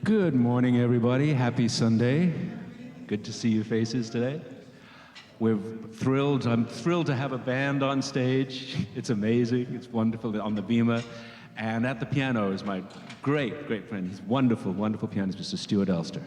Good morning, everybody. Happy Sunday. Good to see your faces today. I'm thrilled to have a band on stage. It's amazing. It's wonderful on the Beamer. And at the piano is my great, great friend. He's wonderful, wonderful pianist, Mr. Stuart Elster.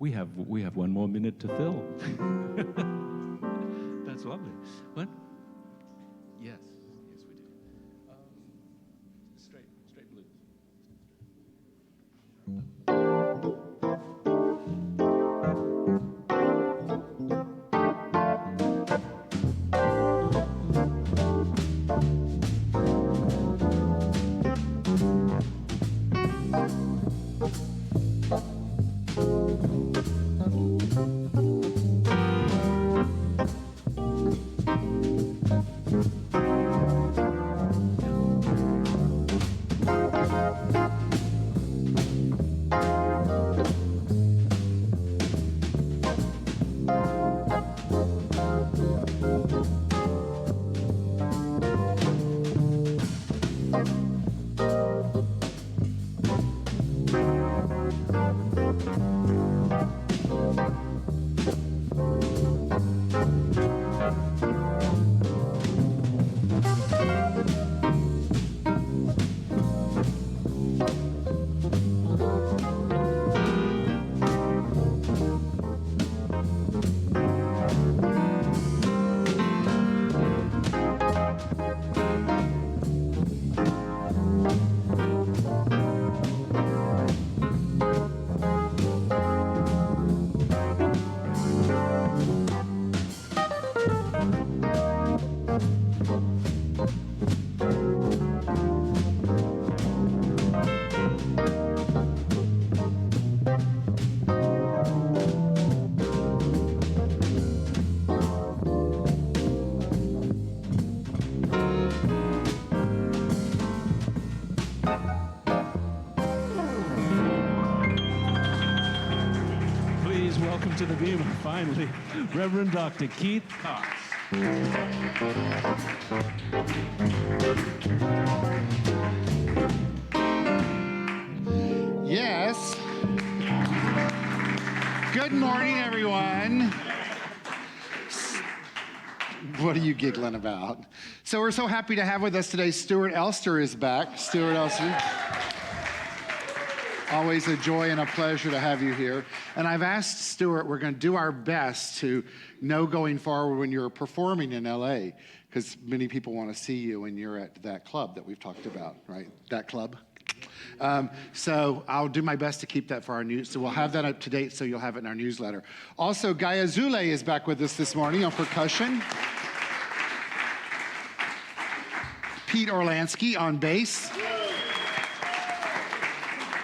We have one more minute to fill. That's lovely. What? Yes, we do. Straight blues. Welcome to the Beamer, finally, Reverend Dr. Keith Cox. Yes. Good morning, everyone. What are you giggling about? So we're so happy to have with us today, Stuart Elster is back. Stuart Elster. Always a joy and a pleasure to have you here. And I've asked Stuart, we're going to do our best to know going forward when you're performing in LA, because many people want to see you when you're at that club that we've talked about, right? That club. So I'll do my best to keep that for our news. So we'll have that up to date so you'll have it in our newsletter. Also, Gaia Zule is back with us this morning on percussion. Pete Orlansky on bass.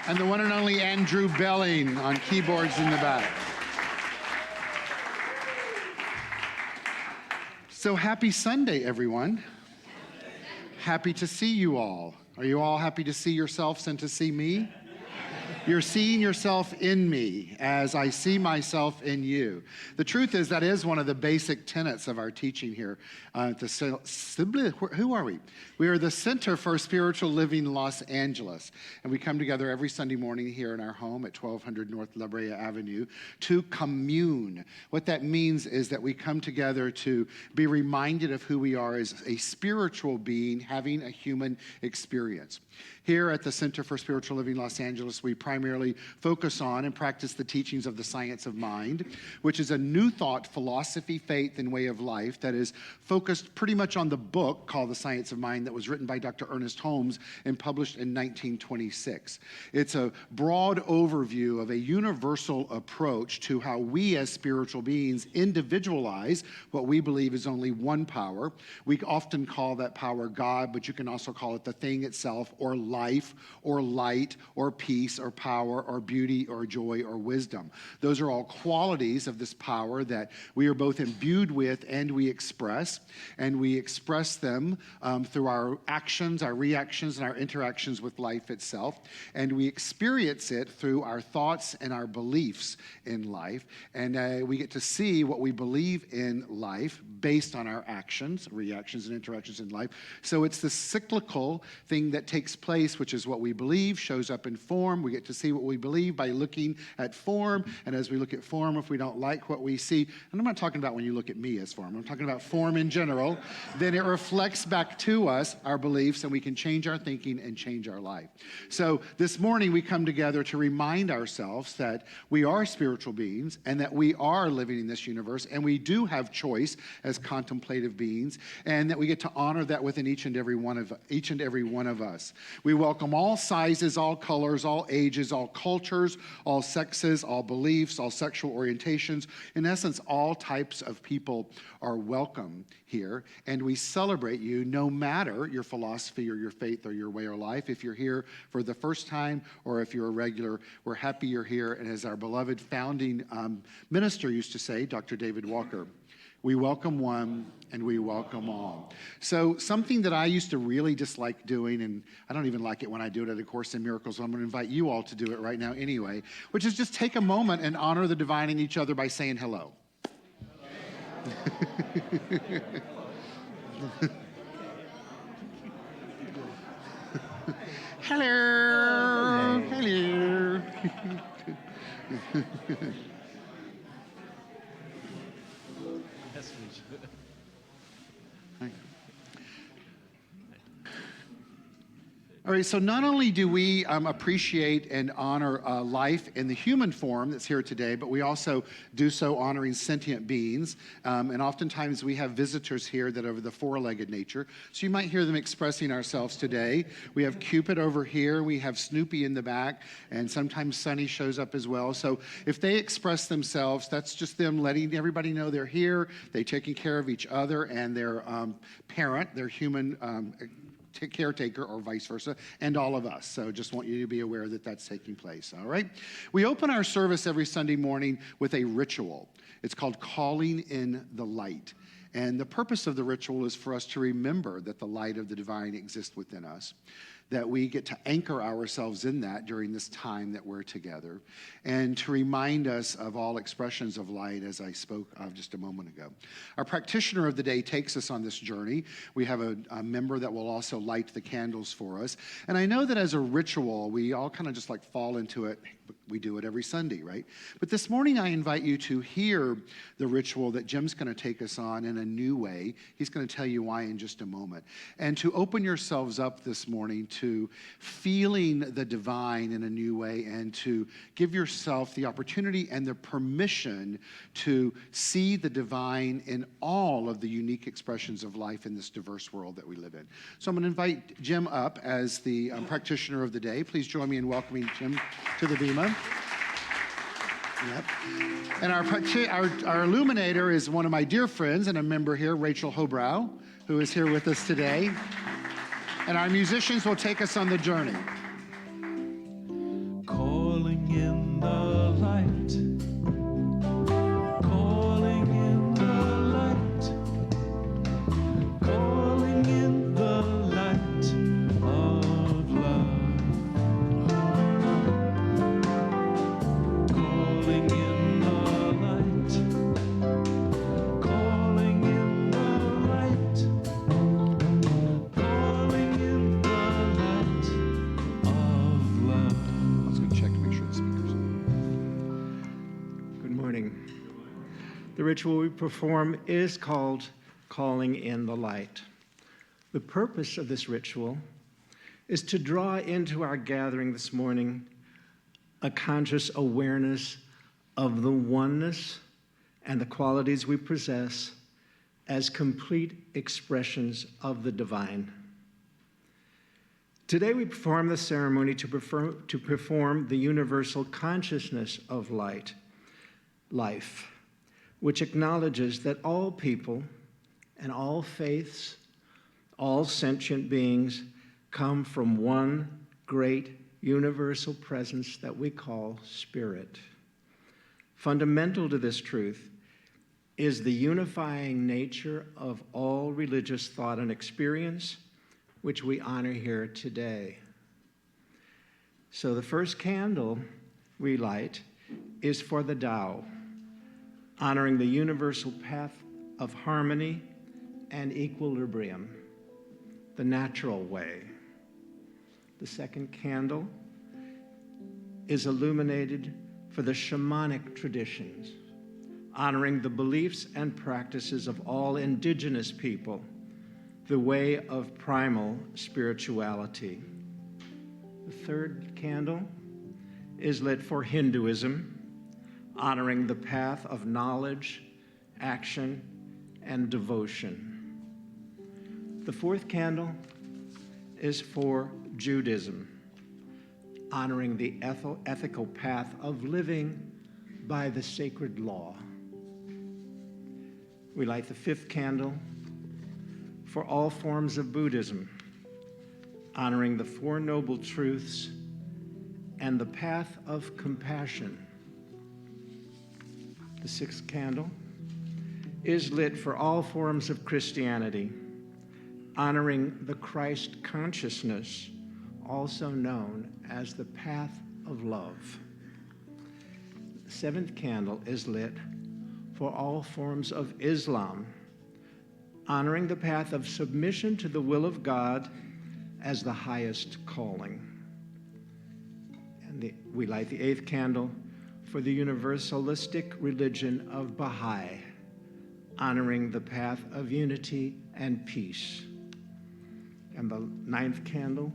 And the one and only Andrew Belling on keyboards in the back. So happy Sunday, everyone. Happy to see you all. Are you all happy to see yourselves and to see me? You're seeing yourself in me as I see myself in you. The truth is that is one of the basic tenets of our teaching here. Who are we? We are the Center for Spiritual Living Los Angeles. And we come together every Sunday morning here in our home at 1200 North La Brea Avenue to commune. What that means is that we come together to be reminded of who we are as a spiritual being having a human experience. Here at the Center for Spiritual Living Los Angeles, we primarily focus on and practice the teachings of the science of mind, which is a new thought, philosophy, faith, and way of life that is focused pretty much on the book called The Science of Mind that was written by Dr. Ernest Holmes and published in 1926. It's a broad overview of a universal approach to how we as spiritual beings individualize what we believe is only one power. We often call that power God, but you can also call it the thing itself, or life, or light, or peace, or power, or beauty, or joy, or wisdom. Those are all qualities of this power that we are both imbued with and we express them through our actions, our reactions, and our interactions with life itself, and we experience it through our thoughts and our beliefs in life, and we get to see what we believe in life based on our actions, reactions, and interactions in life. So it's the cyclical thing that takes place, which is what we believe shows up in form. We get to see what we believe by looking at form. And as we look at form, if we don't like what we see, and I'm not talking about when you look at me as form, I'm talking about form in general, then it reflects back to us our beliefs, and we can change our thinking and change our life. So this morning we come together to remind ourselves that we are spiritual beings and that we are living in this universe, and we do have choice as contemplative beings, and that we get to honor that within each and every one of us. We welcome all sizes, all colors, all ages, all cultures, all sexes, all beliefs, all sexual orientations. In essence, all types of people are welcome here, and we celebrate you no matter your philosophy or your faith or your way of life. If you're here for the first time or if you're a regular, we're happy you're here. And as our beloved founding minister used to say, Dr. David Walker, we welcome one and we welcome all. So something that I used to really dislike doing, and I don't even like it when I do it at A Course in Miracles, so I'm going to invite you all to do it right now anyway, which is just take a moment and honor the divine in each other by saying hello. Hello. Hello. All right, so not only do we appreciate and honor life in the human form that's here today, but we also do so honoring sentient beings. And oftentimes we have visitors here that are of the four-legged nature. So you might hear them expressing ourselves today. We have Cupid over here. We have Snoopy in the back. And sometimes Sunny shows up as well. So if they express themselves, that's just them letting everybody know they're here. They're taking care of each other and their parent, their human caretaker, or vice versa, and all of us. So just want you to be aware that that's taking place, all right? We open our service every Sunday morning with a ritual. It's called Calling in the Light. And the purpose of the ritual is for us to remember that the light of the divine exists within us, that we get to anchor ourselves in that during this time that we're together, and to remind us of all expressions of light, as I spoke of just a moment ago. Our practitioner of the day takes us on this journey. We have a member that will also light the candles for us. And I know that as a ritual, we all kind of just like fall into it. We do it every Sunday, right? But this morning, I invite you to hear the ritual that Jim's going to take us on in a new way. He's going to tell you why in just a moment. And to open yourselves up this morning to feeling the divine in a new way, and to give yourself the opportunity and the permission to see the divine in all of the unique expressions of life in this diverse world that we live in. So I'm going to invite Jim up as the practitioner of the day. Please join me in welcoming Jim to the Bema. Yep. And our illuminator is one of my dear friends and a member here, Rachel Hobrow, who is here with us today. And our musicians will take us on the journey. Calling in the light. Calling in the light. Calling in the light of love. Calling in the light. Calling in the light. Calling in the light of love. Let's go check to make sure the speakers. Good morning. The ritual we perform is called Calling in the Light. The purpose of this ritual is to draw into our gathering this morning a conscious awareness of the oneness and the qualities we possess as complete expressions of the divine. Today we perform the ceremony to perform the universal consciousness of light, life, which acknowledges that all people and all faiths, all sentient beings come from one great universal presence that we call spirit. Fundamental to this truth is the unifying nature of all religious thought and experience, which we honor here today. So the first candle we light is for the Tao, honoring the universal path of harmony and equilibrium, the natural way. The second candle is illuminated for the shamanic traditions, honoring the beliefs and practices of all indigenous people, the way of primal spirituality. The third candle is lit for Hinduism, honoring the path of knowledge, action, and devotion. The fourth candle is for Judaism, honoring the ethical path of living by the sacred law. We light the fifth candle for all forms of Buddhism, honoring the Four Noble Truths and the path of compassion. The sixth candle is lit for all forms of Christianity, honoring the Christ consciousness, also known as the path of love. The seventh candle is lit for all forms of Islam, honoring the path of submission to the will of God as the highest calling. And we light the eighth candle for the universalistic religion of Baha'i, honoring the path of unity and peace. And the ninth candle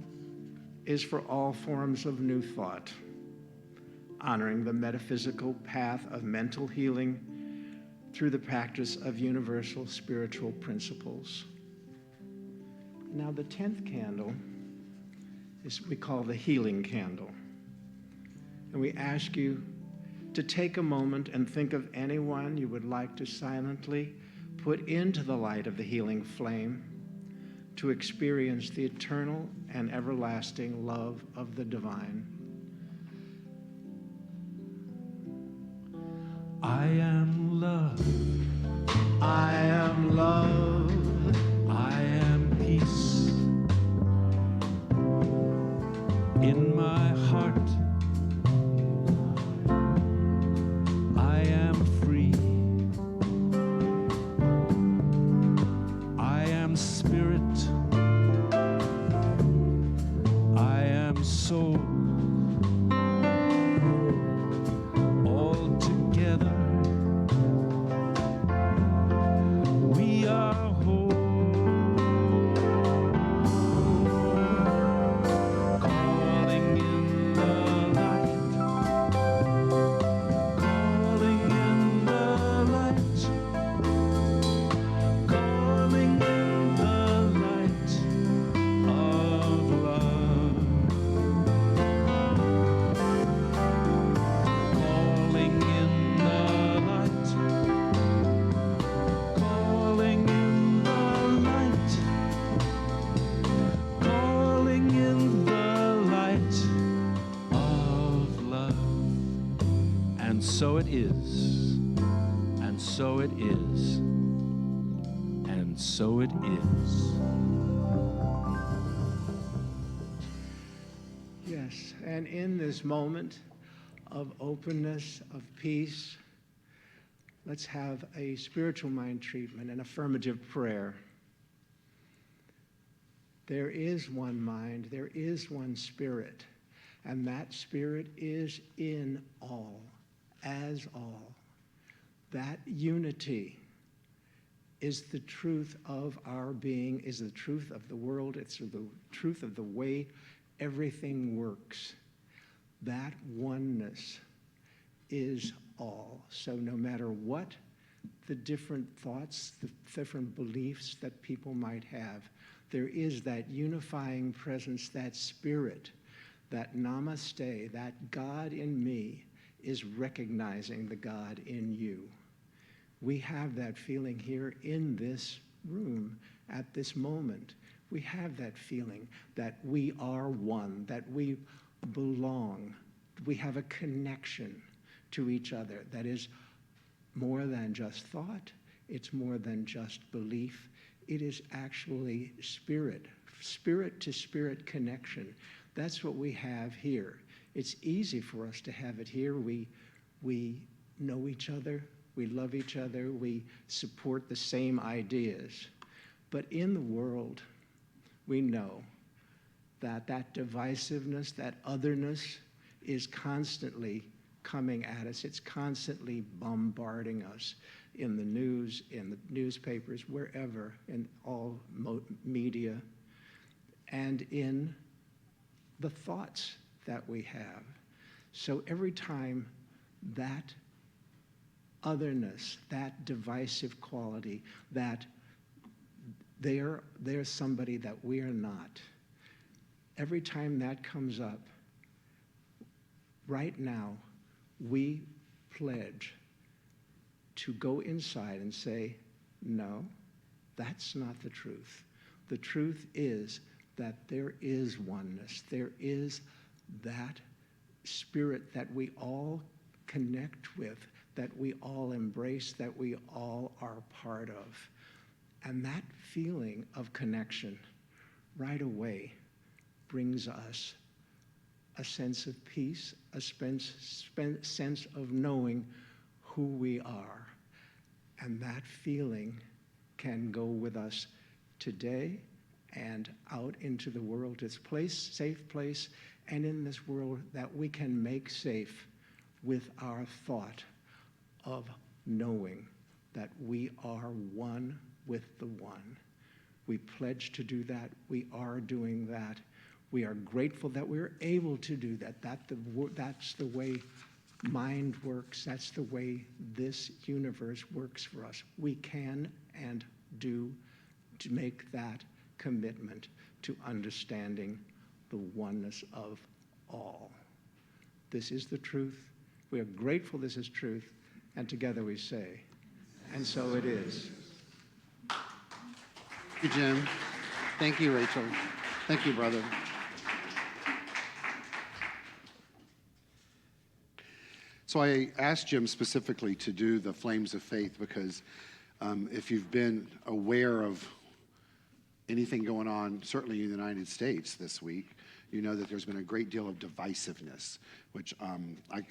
is for all forms of New Thought, honoring the metaphysical path of mental healing through the practice of universal spiritual principles. Now the 10th candle is we call the healing candle. And we ask you to take a moment and think of anyone you would like to silently put into the light of the healing flame to experience the eternal and everlasting love of the divine. I am love. I am love. I am peace. In my heart, I am free. I am spirit. I am soul. All together, we are whole. Calling in the light. Calling in the light. Calling in the light of love. Calling in the light. Calling in the light. Calling in the light of love. And so it is. And so it is. And so it is. Yes, and in this moment of openness, of peace, let's have a spiritual mind treatment, an affirmative prayer. There is one mind, there is one spirit, and that spirit is in all, as all. That unity is the truth of our being, is the truth of the world, it's the truth of the way everything works. That oneness is all. So no matter what the different thoughts, the different beliefs that people might have, there is that unifying presence, that spirit, that namaste, that God in me is recognizing the God in you. We have that feeling here in this room at this moment. We have that feeling that we are one, that we belong. We have a connection to each other that is more than just thought. It's more than just belief. It is actually spirit, spirit to spirit connection. That's what we have here. It's easy for us to have it here. We know each other. We love each other. We support the same ideas. But in the world, we know that that divisiveness, that otherness, is constantly coming at us. It's constantly bombarding us in the news, in the newspapers, wherever, in all media, and in the thoughts that we have. So every time that otherness, that divisive quality, that they're somebody that we are not, every time that comes up, right now, we pledge to go inside and say, no, that's not the truth. The truth is that there is oneness. There is that spirit that we all connect with, that we all embrace, that we all are part of. And that feeling of connection right away brings us a sense of peace, a sense of knowing who we are. And that feeling can go with us today and out into the world. It's a safe place, and in this world that we can make safe with our thought of knowing that we are one with the one. We pledge to do that. We are doing that. We are grateful that we're able to do that. That's the way mind works. That's the way this universe works for us. We can and do to make that commitment to understanding the oneness of all. This is the truth. We are grateful this is truth, and together we say, and so it is. Thank you, Jim. Thank you, Rachel. Thank you, brother. So I asked Jim specifically to do the Flames of Faith because if you've been aware of anything going on, certainly in the United States this week, you know that there's been a great deal of divisiveness, which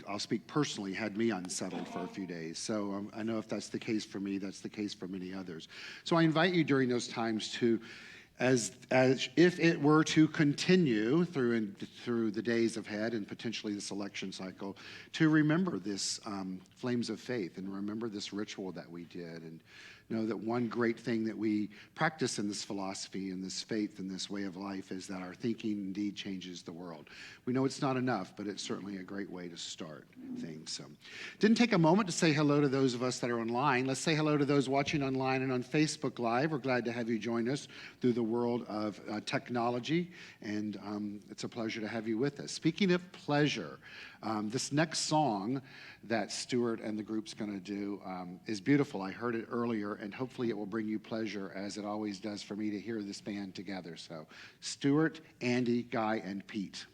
I'll speak personally, had me unsettled for a few days. So I know if that's the case for me, that's the case for many others. So I invite you during those times to, as if it were to continue through the days ahead and potentially this election cycle, to remember this Flames of Faith and remember this ritual that we did, and know that one great thing that we practice in this philosophy and this faith and this way of life is that our thinking indeed changes the world. We know it's not enough, but it's certainly a great way to start things. So, didn't take a moment to say hello to those of us that are online. Let's say hello to those watching online and on Facebook Live. We're glad to have you join us through the world of technology, and it's a pleasure to have you with us. Speaking of pleasure, this next song that Stuart and the group's going to do is beautiful. I heard it earlier, and hopefully it will bring you pleasure, as it always does for me to hear this band together. So, Stuart, Andy, Guy, and Pete.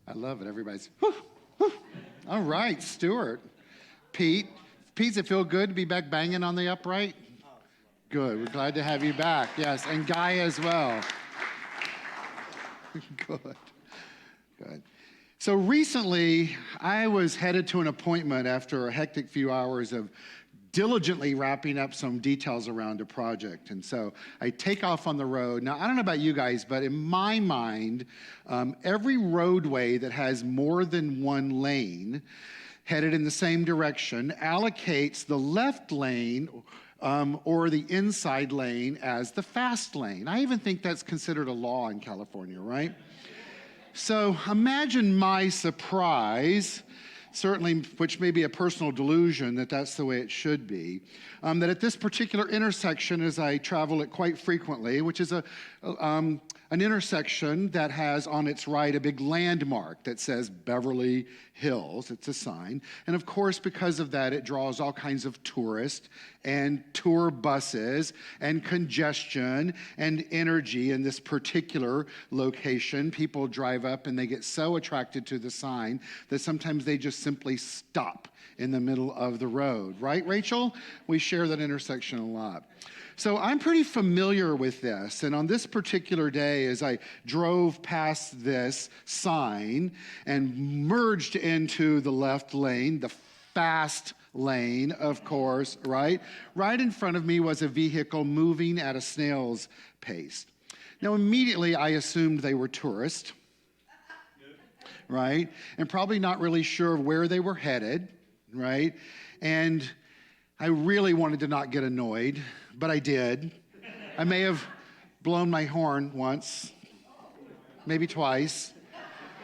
I love it. Everybody's, whew, whew. All right, Stuart. Pete, does it feel good to be back banging on the upright? Good. We're glad to have you back. Yes, and Guy as well. Good. Good. So recently, I was headed to an appointment after a hectic few hours of diligently wrapping up some details around a project. And so I take off on the road. Now, I don't know about you guys, but in my mind, every roadway that has more than one lane headed in the same direction allocates the left lane or the inside lane as the fast lane. I even think that's considered a law in California, right? So imagine my surprise, certainly, which may be a personal delusion that that's the way it should be, that at this particular intersection, as I travel it quite frequently, which is an intersection that has on its right a big landmark that says Beverly Hills. It's a sign. And of course, because of that, it draws all kinds of tourists and tour buses and congestion and energy in this particular location. People drive up and they get so attracted to the sign that sometimes they just simply stop in the middle of the road. Right, Rachel? We share that intersection a lot. So I'm pretty familiar with this, and on this particular day, as I drove past this sign and merged into the left lane, the fast lane, of course, right? Right in front of me was a vehicle moving at a snail's pace. Now, immediately I assumed they were tourists, right? And probably not really sure where they were headed, right? And I really wanted to not get annoyed, but I did. I may have blown my horn once, maybe twice,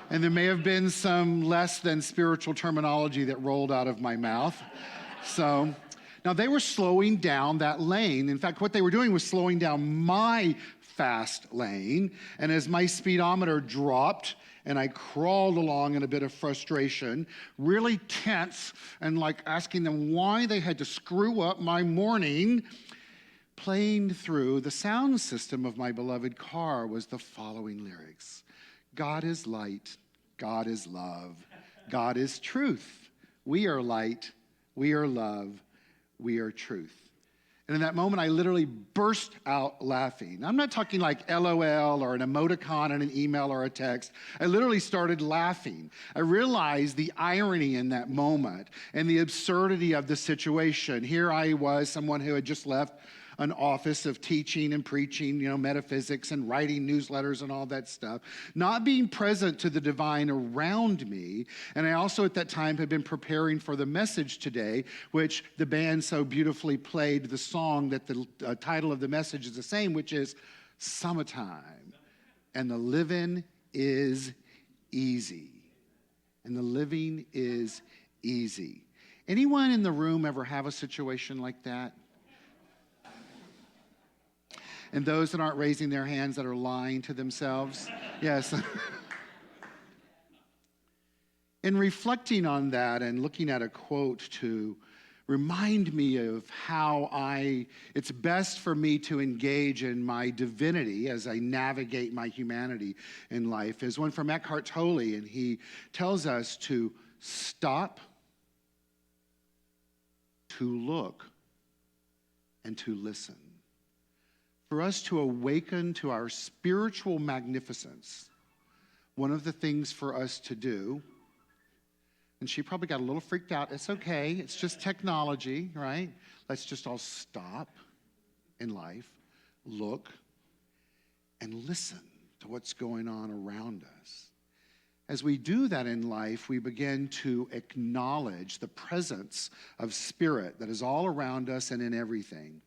and there may have been some less than spiritual terminology that rolled out of my mouth. So, now they were slowing down that lane. In fact, what they were doing was slowing down my fast lane, and as my speedometer dropped, and I crawled along in a bit of frustration, really tense, and like asking them why they had to screw up my morning. Playing through the sound system of my beloved car was the following lyrics. God is light, God is love, God is truth. We are light, we are love, we are truth. And in that moment, I literally burst out laughing. I'm not talking like LOL or an emoticon in an email or a text. I literally started laughing. I realized the irony in that moment and the absurdity of the situation. Here I was, someone who had just left an office of teaching and preaching, metaphysics and writing newsletters and all that stuff, not being present to the divine around me. And I also at that time had been preparing for the message today, which the band so beautifully played the song that the title of the message is the same, which is Summertime. And the living is easy. And the living is easy. Anyone in the room ever have a situation like that? And those that aren't raising their hands that are lying to themselves? Yes. In reflecting on that and looking at a quote to remind me of how it's best for me to engage in my divinity as I navigate my humanity in life is one from Eckhart Tolle, and he tells us to stop, to look, and to listen. For us to awaken to our spiritual magnificence, one of the things for us to do, and she probably got a little freaked out. It's okay. It's just technology, right? Let's just all stop in life, look, and listen to what's going on around us. As we do that in life, we begin to acknowledge the presence of spirit that is all around us and in everything.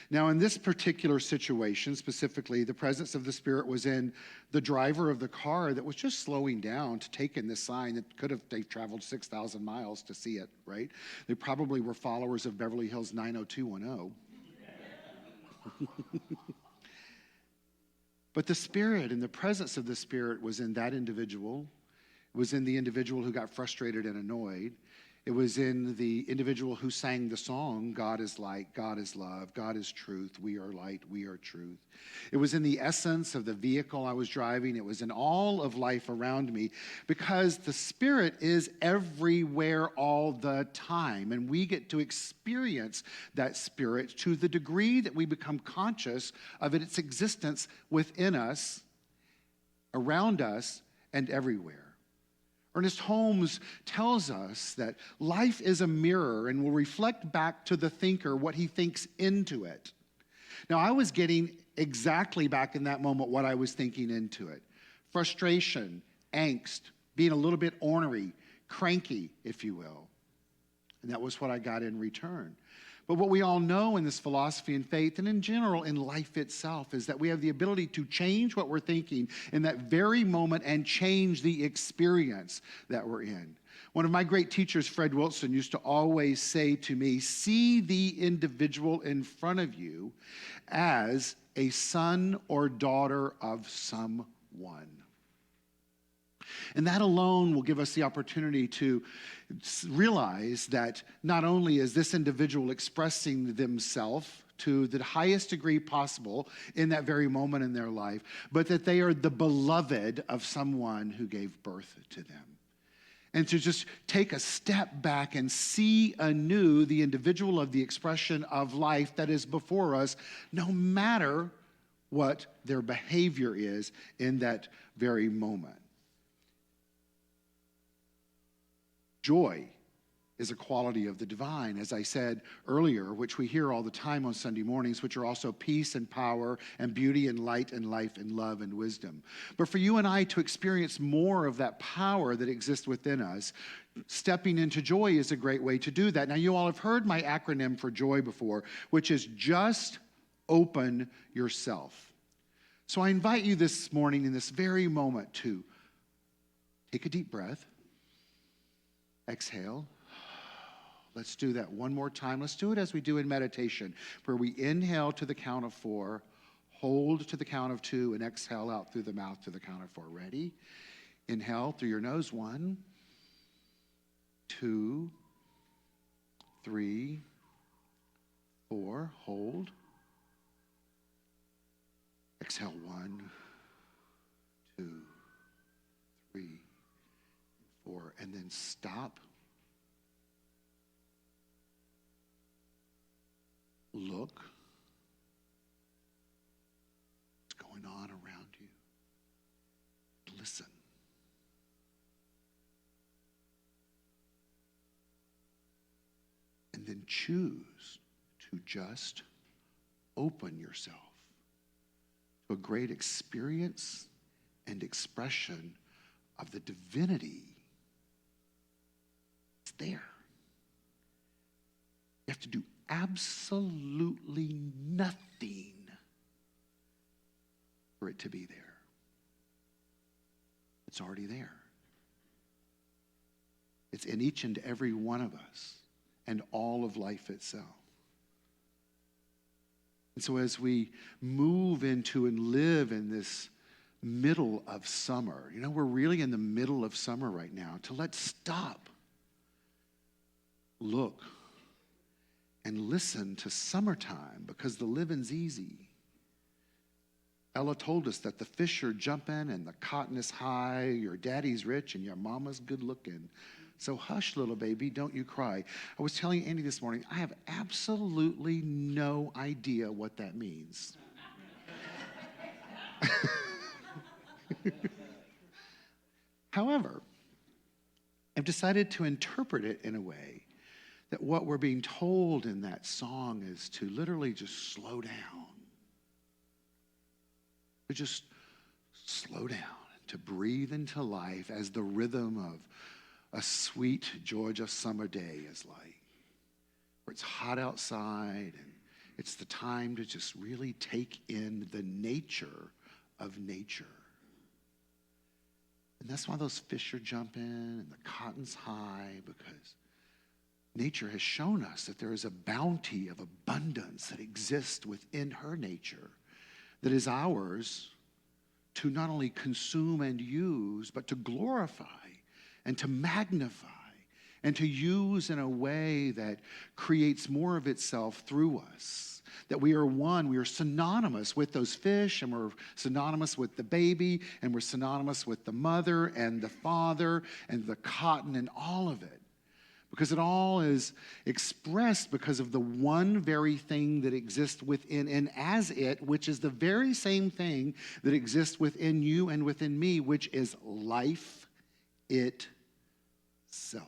Now, in this particular situation, specifically, the presence of the Spirit was in the driver of the car that was just slowing down to take in this sign that they've traveled 6,000 miles to see it, right? They probably were followers of Beverly Hills 90210. But the Spirit and the presence of the Spirit was in that individual. It was in the individual who got frustrated and annoyed. It was in the individual who sang the song, God is light, God is love, God is truth, we are light, we are truth. It was in the essence of the vehicle I was driving. It was in all of life around me, because the Spirit is everywhere all the time, and we get to experience that Spirit to the degree that we become conscious of its existence within us, around us, and everywhere. Ernest Holmes tells us that life is a mirror and will reflect back to the thinker what he thinks into it. Now, I was getting exactly back in that moment what I was thinking into it. Frustration, angst, being a little bit ornery, cranky, if you will. And that was what I got in return. But what we all know in this philosophy and faith, and in general in life itself, is that we have the ability to change what we're thinking in that very moment and change the experience that we're in. One of my great teachers, Fred Wilson, used to always say to me, see the individual in front of you as a son or daughter of someone. And that alone will give us the opportunity to realize that not only is this individual expressing themselves to the highest degree possible in that very moment in their life, but that they are the beloved of someone who gave birth to them. And to just take a step back and see anew the individual of the expression of life that is before us, no matter what their behavior is in that very moment. Joy is a quality of the divine, as I said earlier, which we hear all the time on Sunday mornings, which are also peace and power and beauty and light and life and love and wisdom. But for you and I to experience more of that power that exists within us, stepping into joy is a great way to do that. Now, you all have heard my acronym for joy before, which is just open yourself. So I invite you this morning in this very moment to take a deep breath. Exhale. Let's do that one more time. Let's do it as we do in meditation, where we inhale to the count of 4, hold to the count of 2, and exhale out through the mouth to the count of 4. Ready? Inhale through your nose. 1, 2, 3, 4. Hold. Exhale. 1, 2, 3, 4, and then stop. Look. What's going on around you? Listen. And then choose to just open yourself to a great experience and expression of the divinity. It's there. You have to do absolutely nothing for it to be there. It's already there. It's in each and every one of us and all of life itself. And so as we move into and live in this middle of summer, we're really in the middle of summer right now, to let's stop, look, and listen to summertime, because the living's easy. Ella told us that the fish are jumping and the cotton is high, your daddy's rich and your mama's good looking. So hush, little baby, don't you cry. I was telling Andy this morning, I have absolutely no idea what that means. However, I've decided to interpret it in a way that what we're being told in that song is to literally just slow down. To just slow down, to breathe into life as the rhythm of a sweet Georgia summer day is like, where it's hot outside and it's the time to just really take in the nature of nature. And that's why those fish are jumping and the cotton's high, because nature has shown us that there is a bounty of abundance that exists within her nature that is ours to not only consume and use, but to glorify and to magnify and to use in a way that creates more of itself through us. That we are one, we are synonymous with those fish, and we're synonymous with the baby, and we're synonymous with the mother and the father and the cotton and all of it. Because it all is expressed because of the one very thing that exists within and as it, which is the very same thing that exists within you and within me, which is life itself.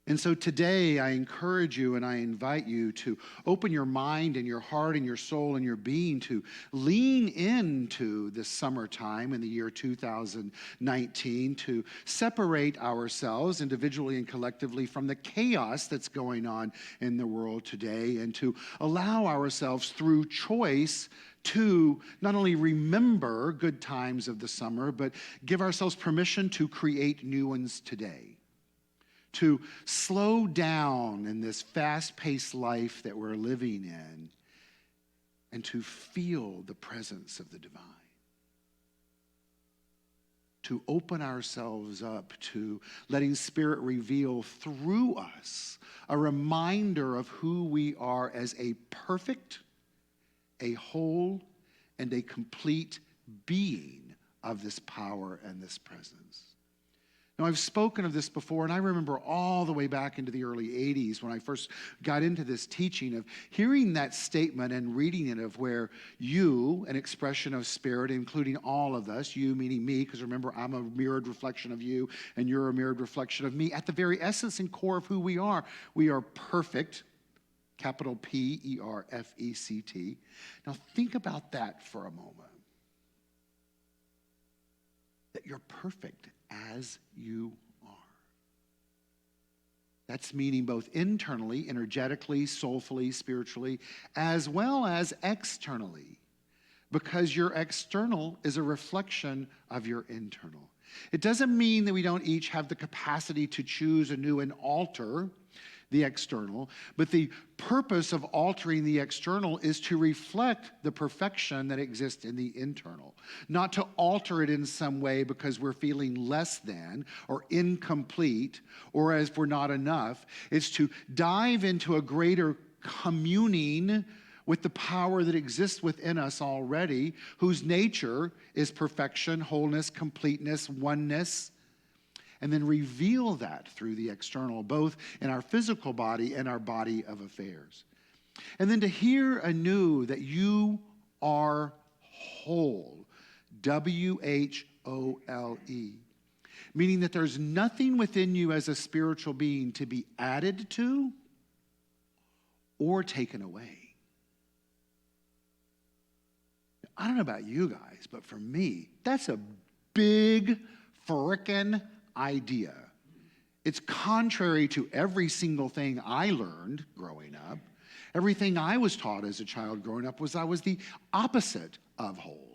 And so today I encourage you and I invite you to open your mind and your heart and your soul and your being to lean into this summertime in the year 2019, to separate ourselves individually and collectively from the chaos that's going on in the world today, and to allow ourselves through choice to not only remember good times of the summer, but give ourselves permission to create new ones today. To slow down in this fast-paced life that we're living in, and to feel the presence of the divine. To open ourselves up to letting Spirit reveal through us a reminder of who we are as a perfect, a whole, and a complete being of this power and this presence. Now, I've spoken of this before, and I remember all the way back into the early 80s when I first got into this teaching of hearing that statement and reading it of where you, an expression of Spirit, including all of us, you meaning me, because remember, I'm a mirrored reflection of you, and you're a mirrored reflection of me. At the very essence and core of who we are perfect, capital P-E-R-F-E-C-T. Now, think about that for a moment. That you're perfect as you are. That's meaning both internally, energetically, soulfully, spiritually, as well as externally, because your external is a reflection of your internal. It doesn't mean that we don't each have the capacity to choose anew and alter the external, but the purpose of altering the external is to reflect the perfection that exists in the internal. Not to alter it in some way because we're feeling less than or incomplete or as we're not enough. It's to dive into a greater communing with the power that exists within us already, whose nature is perfection, wholeness, completeness, oneness, and then reveal that through the external, both in our physical body and our body of affairs. And then to hear anew that you are whole, W-H-O-L-E, meaning that there's nothing within you as a spiritual being to be added to or taken away. I don't know about you guys, but for me, that's a big frickin' idea. It's contrary to every single thing I learned growing up. Everything I was taught as a child growing up was I was the opposite of whole.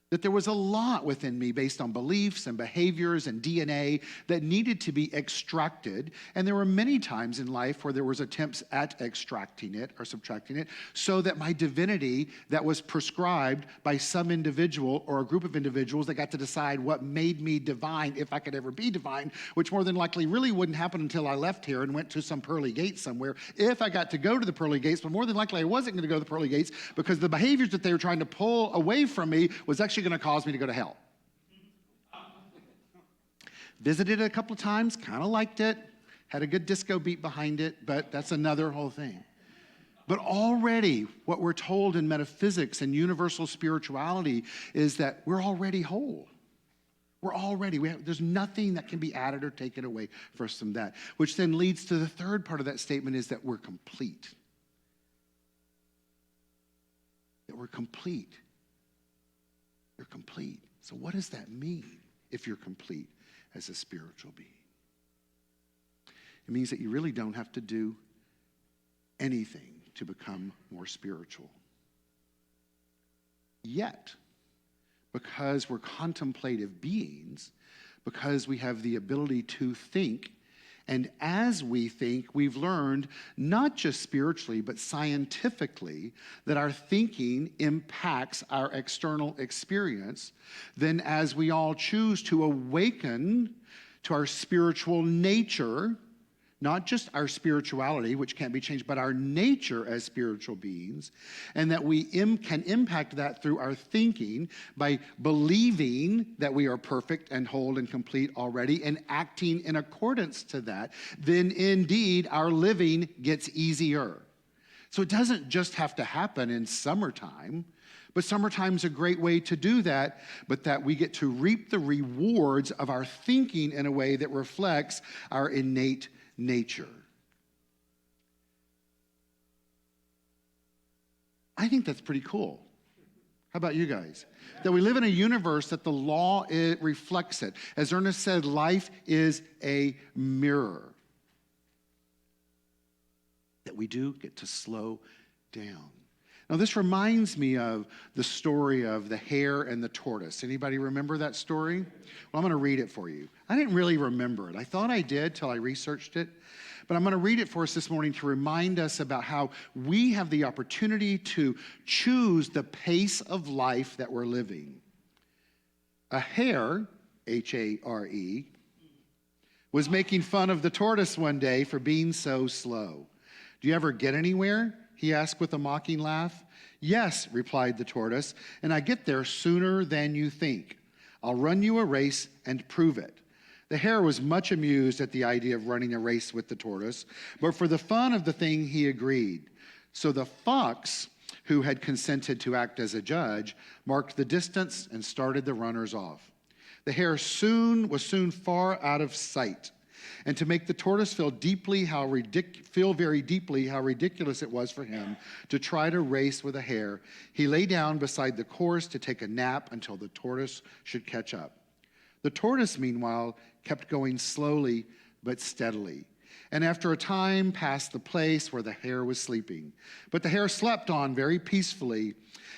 That there was a lot within me based on beliefs and behaviors and DNA that needed to be extracted. And there were many times in life where there was attempts at extracting it or subtracting it so that my divinity that was prescribed by some individual or a group of individuals that got to decide what made me divine, if I could ever be divine, which more than likely really wouldn't happen until I left here and went to some pearly gates somewhere. If I got to go to the pearly gates, but more than likely I wasn't going to go to the pearly gates because the behaviors that they were trying to pull away from me was actually going to cause me to go to hell. Visited it a couple of times, kind of liked it, had a good disco beat behind it, but that's another whole thing. But already what we're told in metaphysics and universal spirituality is that we're already whole. We're already, there's nothing that can be added or taken away from that, which then leads to the third part of that statement is that we're complete. That we're complete. You're complete. So what does that mean if you're complete as a spiritual being? It means that you really don't have to do anything to become more spiritual. Yet, because we're contemplative beings, because we have the ability to think, and as we think, we've learned, not just spiritually, but scientifically, that our thinking impacts our external experience, then as we all choose to awaken to our spiritual nature, not just our spirituality, which can't be changed, but our nature as spiritual beings, and that we can impact that through our thinking by believing that we are perfect and whole and complete already and acting in accordance to that, then indeed our living gets easier. So it doesn't just have to happen in summertime, but summertime's a great way to do that, but that we get to reap the rewards of our thinking in a way that reflects our innate nature. I think that's pretty cool. How about you guys? That we live in a universe that the law, it reflects it. As Ernest said, life is a mirror. That we do get to slow down. Now, this reminds me of the story of the hare and the tortoise. Anybody remember that story? Well, I'm going to read it for you. I didn't really remember it. I thought I did till I researched it. But I'm going to read it for us this morning to remind us about how we have the opportunity to choose the pace of life that we're living. A hare, H-A-R-E, was making fun of the tortoise one day for being so slow. Do you ever get anywhere? He asked with a mocking laugh. Yes, replied the tortoise, and I get there sooner than you think. I'll run you a race and prove it. The hare was much amused at the idea of running a race with the tortoise, but for the fun of the thing, he agreed. So the fox, who had consented to act as a judge, marked the distance and started the runners off. The hare was soon far out of sight. And to make the tortoise feel very deeply how ridiculous it was for him to try to race with a hare, he lay down beside the course to take a nap until the tortoise should catch up. The tortoise, meanwhile, kept going slowly but steadily, and after a time passed the place where the hare was sleeping. But the hare slept on very peacefully,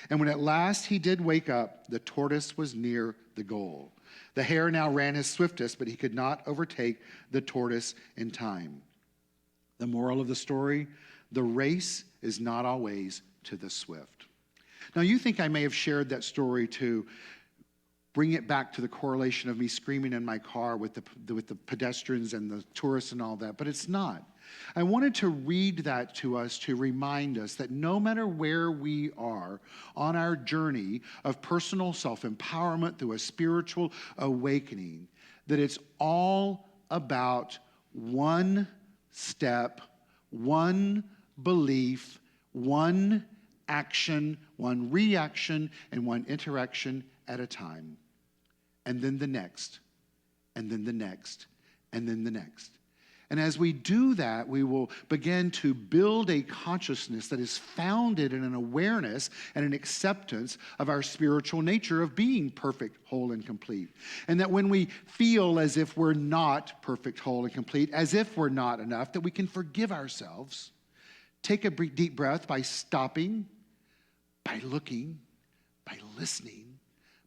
and when at last he did wake up, the tortoise was near the goal. The hare now ran his swiftest, but he could not overtake the tortoise in time. The moral of the story, the race is not always to the swift. Now, you think I may have shared that story to bring it back to the correlation of me screaming in my car with the pedestrians and the tourists and all that, but it's not. I wanted to read that to us to remind us that no matter where we are on our journey of personal self-empowerment through a spiritual awakening, that it's all about one step, one belief, one action, one reaction, and one interaction at a time. And then the next, and then the next, and then the next. And as we do that, we will begin to build a consciousness that is founded in an awareness and an acceptance of our spiritual nature of being perfect, whole, and complete. And that when we feel as if we're not perfect, whole, and complete, as if we're not enough, that we can forgive ourselves, take a deep breath by stopping, by looking, by listening,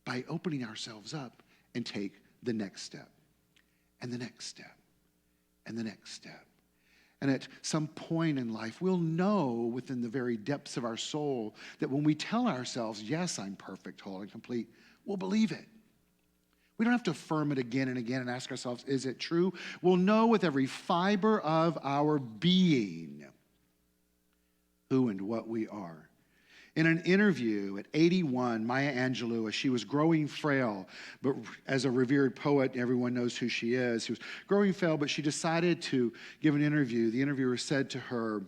by opening ourselves up, and take the next step, and the next step, and the next step. And at some point in life, we'll know within the very depths of our soul that when we tell ourselves, yes, I'm perfect, whole, and complete, we'll believe it. We don't have to affirm it again and again and ask ourselves, is it true? We'll know with every fiber of our being who and what we are. In an interview at 81, Maya Angelou, as she was growing frail, but as a revered poet, everyone knows who she is. She was growing frail, but she decided to give an interview. The interviewer said to her,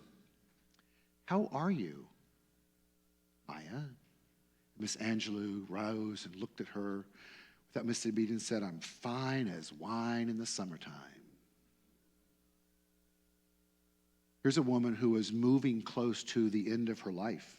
"How are you, Maya?" Miss Angelou rose and looked at her with that misty beat and said, "I'm fine as wine in the summertime." Here's a woman who was moving close to the end of her life.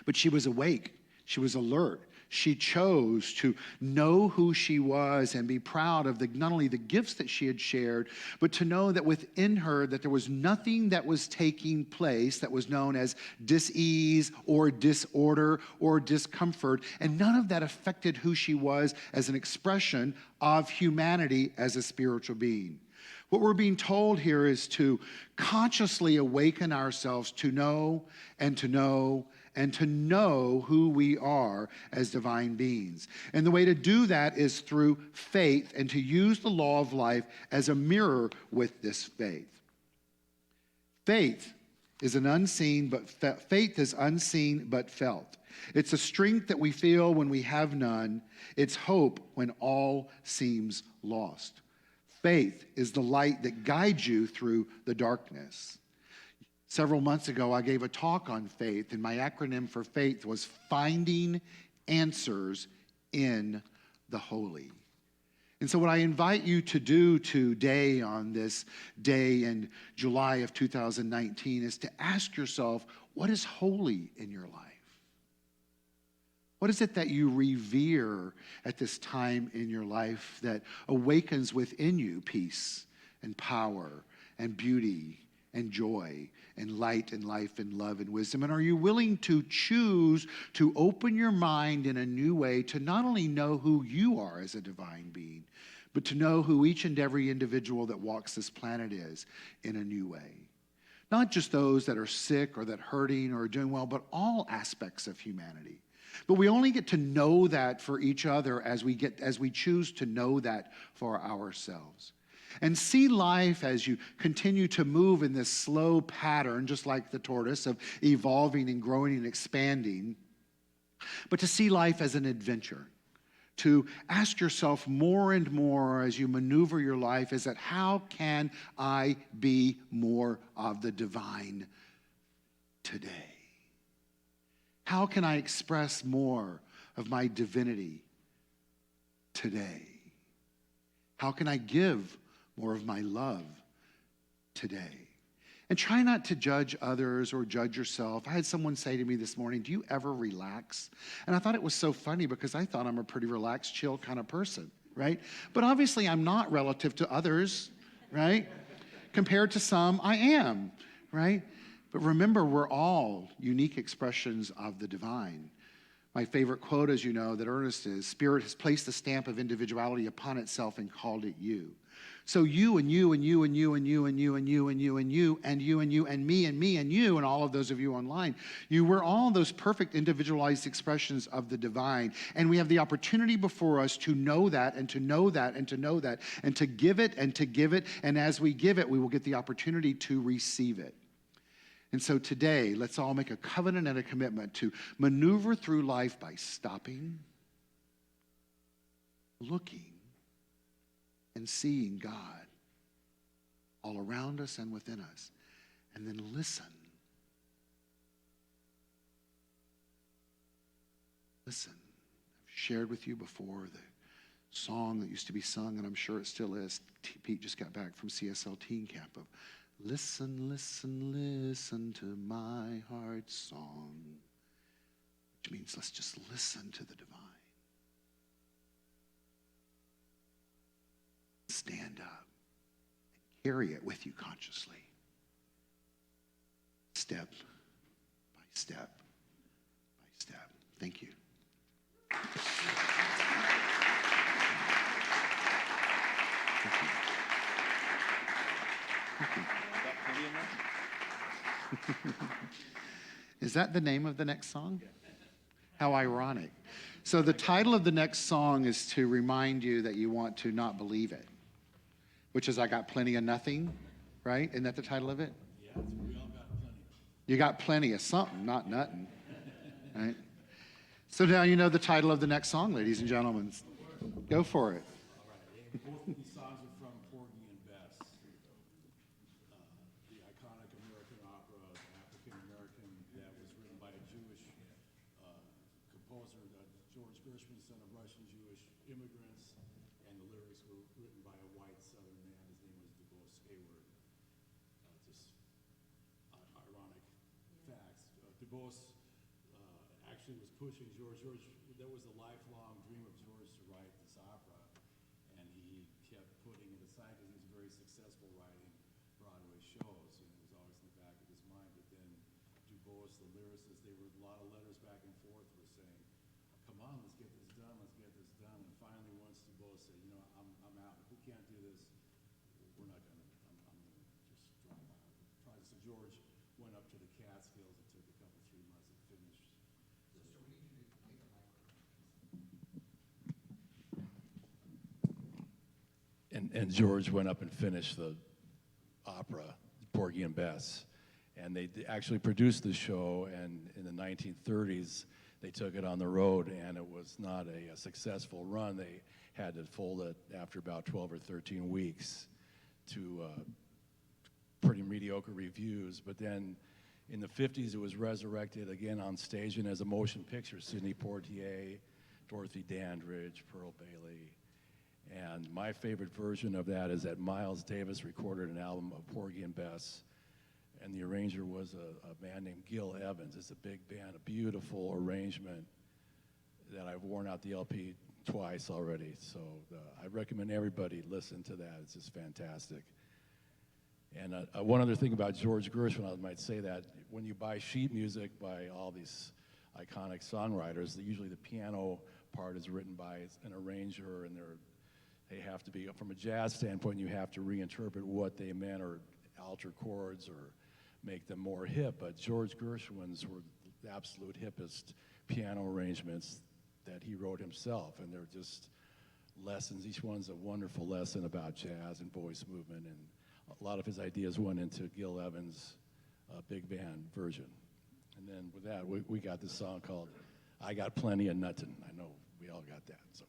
But she was awake. She was alert. She chose to know who she was and be proud of not only the gifts that she had shared, but to know that within her that there was nothing that was taking place that was known as dis-ease or disorder or discomfort. And none of that affected who she was as an expression of humanity as a spiritual being. What we're being told here is to consciously awaken ourselves to know and to know and to know who we are as divine beings. And the way to do that is through faith and to use the law of life as a mirror with this faith. Faith is unseen but felt. It's a strength that we feel when we have none. It's hope when all seems lost. Faith is the light that guides you through the darkness. Several months ago, I gave a talk on faith, and my acronym for faith was Finding Answers in the Holy. And so what I invite you to do today on this day in July of 2019 is to ask yourself, what is holy in your life? What is it that you revere at this time in your life that awakens within you peace and power and beauty and joy and light and life and love and wisdom? And are you willing to choose to open your mind in a new way to not only know who you are as a divine being, but to know who each and every individual that walks this planet is in a new way? Not just those that are sick or that are hurting or doing well, but all aspects of humanity. But we only get to know that for each other as we choose to know that for ourselves. And see life as you continue to move in this slow pattern, just like the tortoise, of evolving and growing and expanding, but to see life as an adventure. To ask yourself more and more as you maneuver your life is that how can I be more of the divine today? How can I express more of my divinity today? How can I give more of my love today? And try not to judge others or judge yourself. I had someone say to me this morning, do you ever relax? And I thought it was so funny because I thought I'm a pretty relaxed, chill kind of person, right? But obviously I'm not relative to others, right? Compared to some, I am, right? But remember, we're all unique expressions of the divine. My favorite quote, as you know, that Ernest is, Spirit has placed the stamp of individuality upon itself and called it you. So you and you and you and you and you and you and you and you and you and you and you and me and you and all of those of you online, you were all those perfect individualized expressions of the divine. And we have the opportunity before us to know that and to know that and to know that and to give it and to give it. And as we give it, we will get the opportunity to receive it. And so today, let's all make a covenant and a commitment to maneuver through life by stopping, looking, and seeing God all around us and within us. And then listen. Listen. I've shared with you before the song that used to be sung, and I'm sure it still is. Pete just got back from CSL Teen Camp of listen, listen, listen to my heart's song, which means let's just listen to the divine. Stand up and carry it with you consciously, step by step by step. Thank you. Is that the name of the next song? How ironic. So the title of the next song is to remind you that you want to not believe it, which is I got plenty of nothing, right? Isn't that the title of it? Yeah, we all got plenty. You got plenty of something, not nothing, right? So now you know the title of the next song, ladies and gentlemen. Go for it. All right. Both of these songs are from Porgy and Bess, the iconic American opera, African American, that was written by a Jewish composer, George Gershwin, son of Russian Jewish immigrants, and the lyrics were written by a white Southern man. His name was DuBose Hayward. Just ironic facts. DuBose actually was pushing George. That was a lifelong dream of George to write this opera, and he kept putting it aside because he was very successful writing Broadway shows, and it was always in the back of his mind. But then DuBose, the lyricist, they were a lot of letters back and forth, were saying, "Come on, let's get this done, let's get this done." And finally, once DuBose said, "You know, I'm out. If we can't do this, we're not gonna. I'm gonna just drop out." So George went up to the Catskills. It took a couple, 3 months to finish and George went up and finished the opera, Porgy and Bess. And they actually produced the show, and in the 1930s, they took it on the road, and it was not a successful run. They had to fold it after about 12 or 13 weeks to pretty mediocre reviews. But then in the 50s, it was resurrected again on stage and as a motion picture. Sidney Poitier, Dorothy Dandridge, Pearl Bailey. And my favorite version of that is that Miles Davis recorded an album of Porgy and Bess, and the arranger was a man named Gil Evans. It's a big band, a beautiful arrangement that I've worn out the LP twice already. So I recommend everybody listen to that. It's just fantastic. And one other thing about George Gershwin, I might say that when you buy sheet music by all these iconic songwriters, usually the piano part is written by an arranger, and they have to be, from a jazz standpoint, you have to reinterpret what they meant or alter chords or make them more hip. But George Gershwin's were the absolute hippest piano arrangements that he wrote himself, and they're just lessons. Each one's a wonderful lesson about jazz and voice movement, and a lot of his ideas went into Gil Evans' big band version. And then with that, we got this song called I Got Plenty of Nuttin'. I know we all got that. So.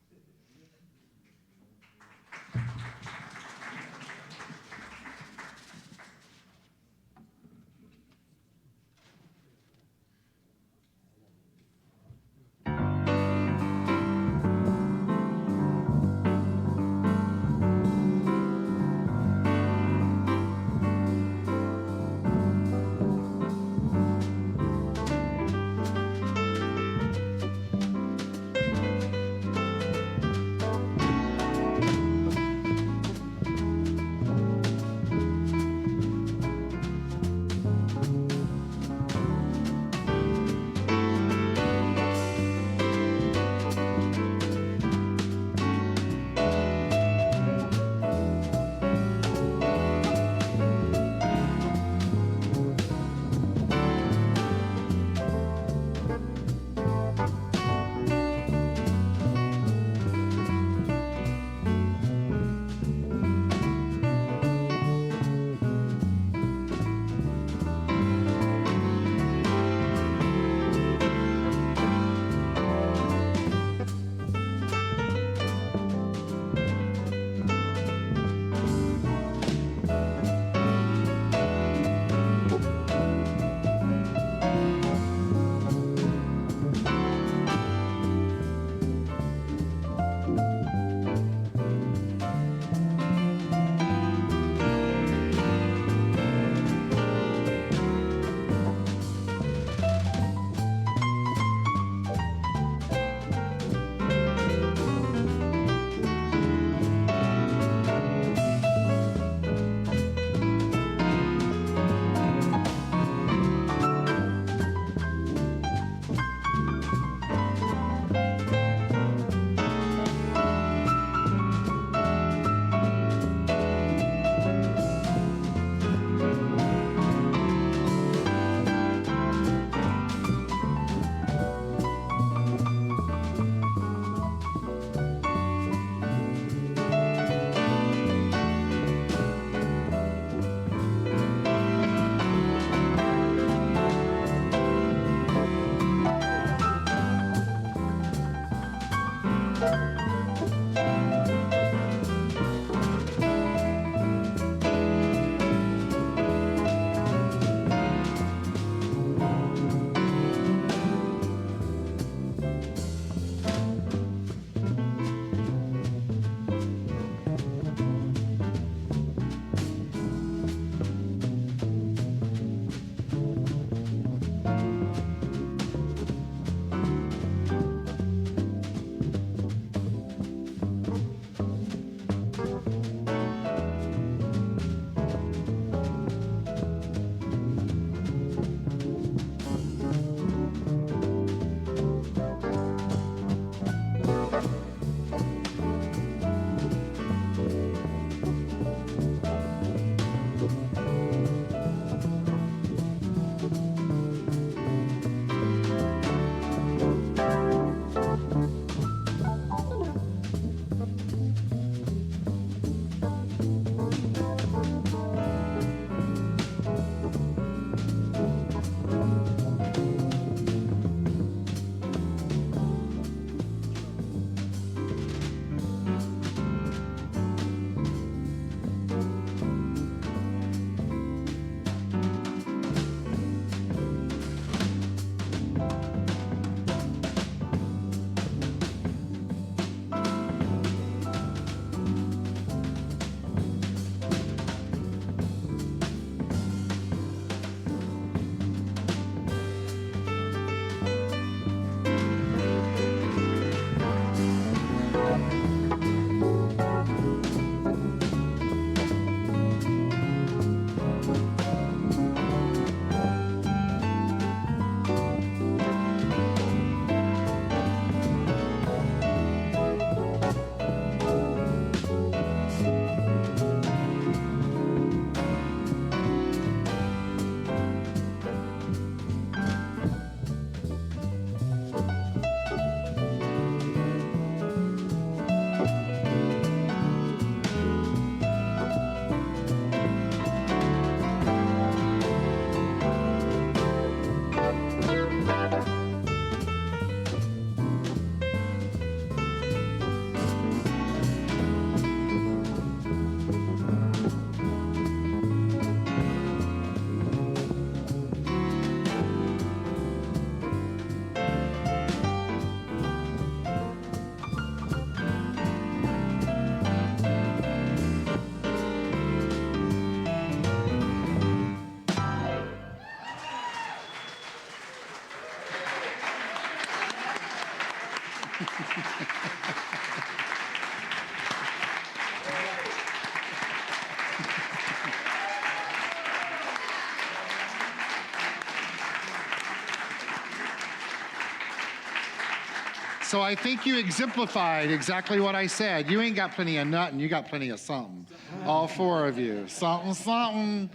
So I think you exemplified exactly what I said. You ain't got plenty of nothing, you got plenty of something. All four of you. Something, something.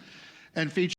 And feature